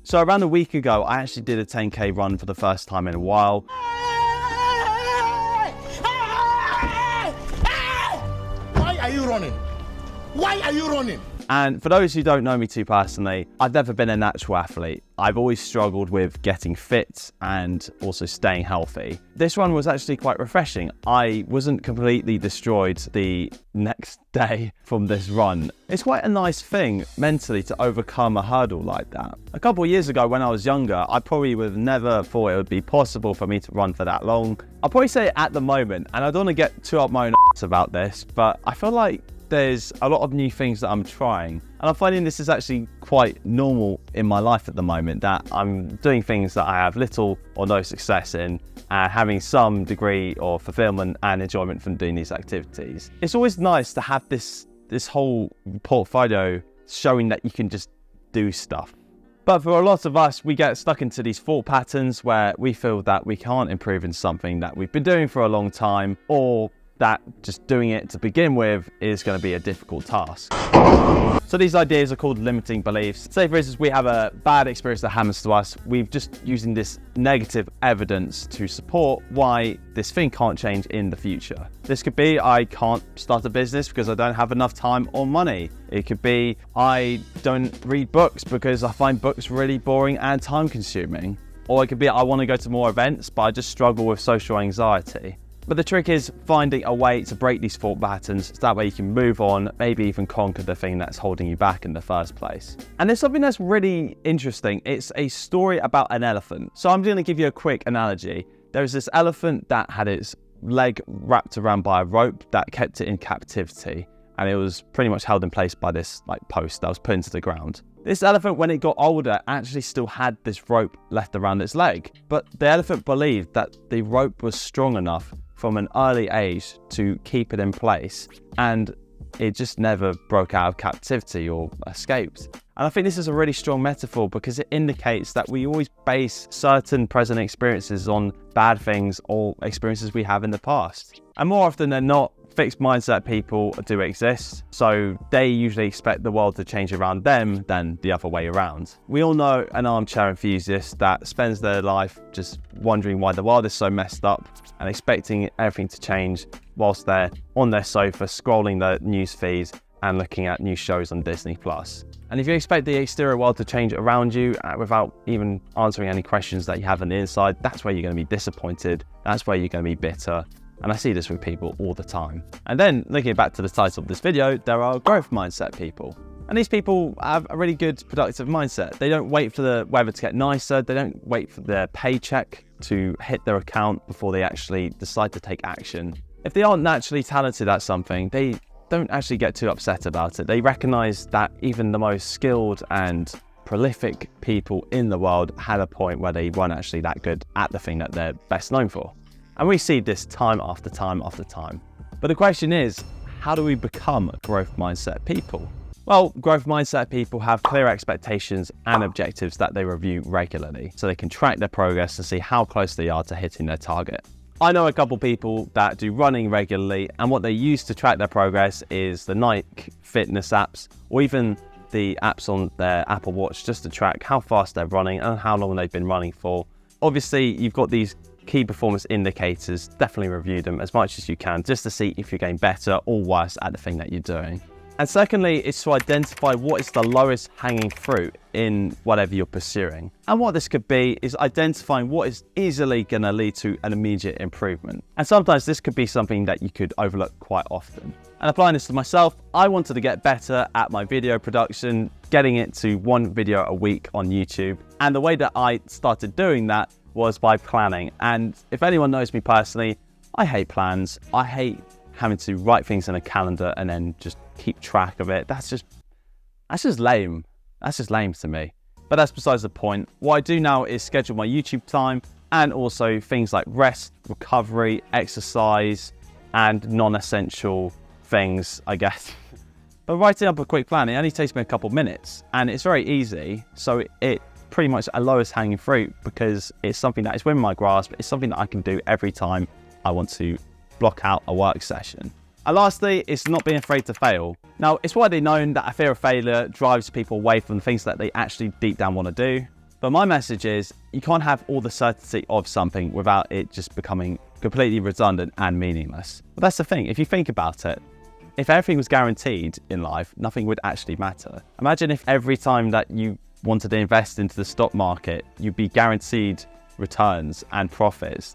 So around a week ago, I actually did a 10K run for the first time in a while. Why are you running? Why are you running? And for those who don't know me too personally, I've never been a natural athlete. I've always struggled with getting fit and also staying healthy. This run was actually quite refreshing. I wasn't completely destroyed the next day from this run. It's quite a nice thing mentally to overcome a hurdle like that. A couple of years ago when I was younger, I probably would have never thought it would be possible for me to run for that long. I'll probably say at the moment, and I don't want to get too up my own ass about this, but I feel like there's a lot of new things that I'm trying, and I'm finding this is actually quite normal in my life at the moment, that I'm doing things that I have little or no success in and having some degree of fulfillment and enjoyment from doing these activities. It's always nice to have this whole portfolio showing that you can just do stuff. But for a lot of us, we get stuck into these thought patterns where we feel that we can't improve in something that we've been doing for a long time, or that just doing it to begin with is going to be a difficult task. So these ideas are called limiting beliefs. Say for instance, we have a bad experience that happens to us. We've just using this negative evidence to support why this thing can't change in the future. This could be, I can't start a business because I don't have enough time or money. It could be, I don't read books because I find books really boring and time consuming. Or it could be, I want to go to more events, but I just struggle with social anxiety. But the trick is finding a way to break these thought patterns so that way you can move on, maybe even conquer the thing that's holding you back in the first place. And there's something that's really interesting. It's a story about an elephant. So I'm going to give you a quick analogy. There's this elephant that had its leg wrapped around by a rope that kept it in captivity. And it was pretty much held in place by this post that was put into the ground. This elephant, when it got older, actually still had this rope left around its leg. But the elephant believed that the rope was strong enough from an early age to keep it in place, and it just never broke out of captivity or escaped. And I think this is a really strong metaphor because it indicates that we always base certain present experiences on bad things or experiences we have in the past. And more often than not, fixed mindset people do exist, so they usually expect the world to change around them than the other way around. We all know an armchair enthusiast that spends their life just wondering why the world is so messed up and expecting everything to change whilst they're on their sofa scrolling the news feeds and looking at new shows on Disney+. And if you expect the exterior world to change around you without even answering any questions that you have on the inside, that's where you're going to be disappointed, that's where you're going to be bitter. And I see this with people all the time. And then, looking back to the title of this video, there are growth mindset people. And these people have a really good productive mindset. They don't wait for the weather to get nicer. They don't wait for their paycheck to hit their account before they actually decide to take action. If they aren't naturally talented at something, they don't actually get too upset about it. They recognize that even the most skilled and prolific people in the world had a point where they weren't actually that good at the thing that they're best known for. And we see this time after time after time. But the question is, how do we become growth mindset people? Well, growth mindset people have clear expectations and objectives that they review regularly, so they can track their progress and see how close they are to hitting their target. I know a couple people that do running regularly, and what they use to track their progress is the Nike fitness apps, or even the apps on their Apple Watch, just to track how fast they're running and how long they've been running for. Obviously, you've got these key performance indicators. Definitely review them as much as you can just to see if you're getting better or worse at the thing that you're doing. And secondly, it's to identify what is the lowest hanging fruit in whatever you're pursuing. And what this could be is identifying what is easily going to lead to an immediate improvement. And sometimes this could be something that you could overlook quite often. And applying this to myself, I wanted to get better at my video production, getting it to 1 video a week on YouTube. And the way that I started doing that was by planning. And if anyone knows me personally, I hate plans. I hate having to write things in a calendar and then just keep track of it. That's just lame. That's just lame to me. But that's besides the point. What I do now is schedule my YouTube time and also things like rest, recovery, exercise, and non-essential things, I guess. But writing up a quick plan, it only takes me a couple minutes and it's very easy. So it pretty much a lowest hanging fruit because it's something that is within my grasp. It's something that I can do every time I want to block out a work session. And lastly, it's not being afraid to fail. Now, it's widely known that a fear of failure drives people away from the things that they actually deep down want to do. But my message is, you can't have all the certainty of something without it just becoming completely redundant and meaningless. But that's the thing, if you think about it, if everything was guaranteed in life, nothing would actually matter. Imagine if every time that you wanted to invest into the stock market, you'd be guaranteed returns and profits.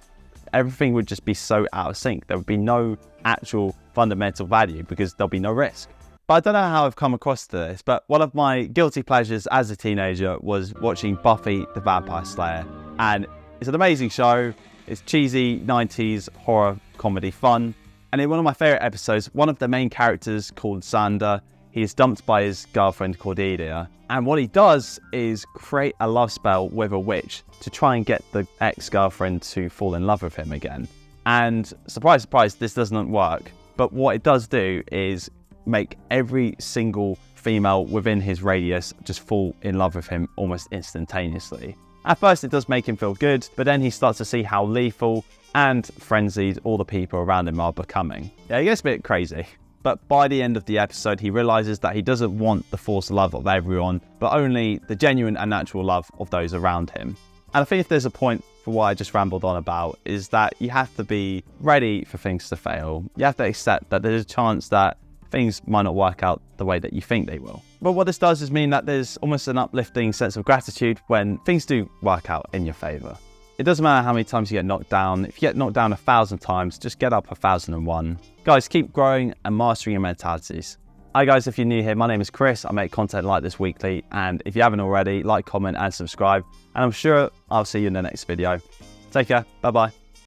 Everything would just be so out of sync. There would be no actual fundamental value because there'll be no risk. But I don't know how I've come across to this, but one of my guilty pleasures as a teenager was watching Buffy the Vampire Slayer. And it's an amazing show. It's cheesy 90s horror comedy fun. And in one of my favorite episodes, one of the main characters called Xander, he is dumped by his girlfriend Cordelia. And what he does is create a love spell with a witch to try and get the ex-girlfriend to fall in love with him again. And surprise, surprise, this doesn't work. But what it does do is make every single female within his radius just fall in love with him almost instantaneously. At first it does make him feel good, but then he starts to see how lethal and frenzied all the people around him are becoming. Yeah, he gets a bit crazy. But by the end of the episode, he realizes that he doesn't want the forced love of everyone, but only the genuine and natural love of those around him. And I think if there's a point for what I just rambled on about, is that you have to be ready for things to fail. You have to accept that there's a chance that things might not work out the way that you think they will. But what this does is mean that there's almost an uplifting sense of gratitude when things do work out in your favor. It doesn't matter how many times you get knocked down. If you get knocked down 1,000 times, just get up 1,001. Guys, keep growing and mastering your mentalities. Hi guys, if you're new here, my name is Chris. I make content like this weekly, and if you haven't already, like, comment and subscribe, and I'm sure I'll see you in the next video. Take care, bye bye.